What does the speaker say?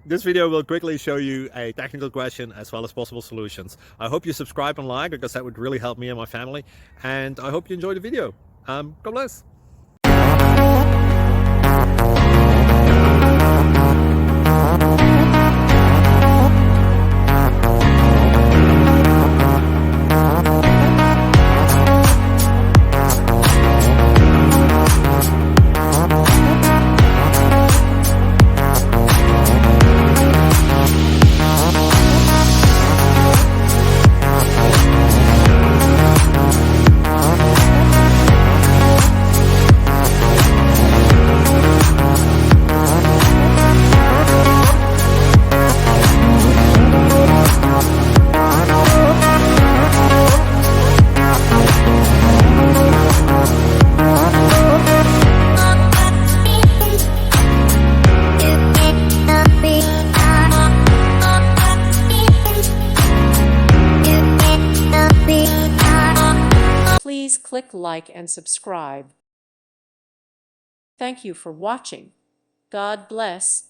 This video will quickly show you a technical question as well as possible solutions. I hope you subscribe and like, because that would really help me and my family. And I hope you enjoy the video. God bless. Please click like and subscribe. Thank you for watching. God bless.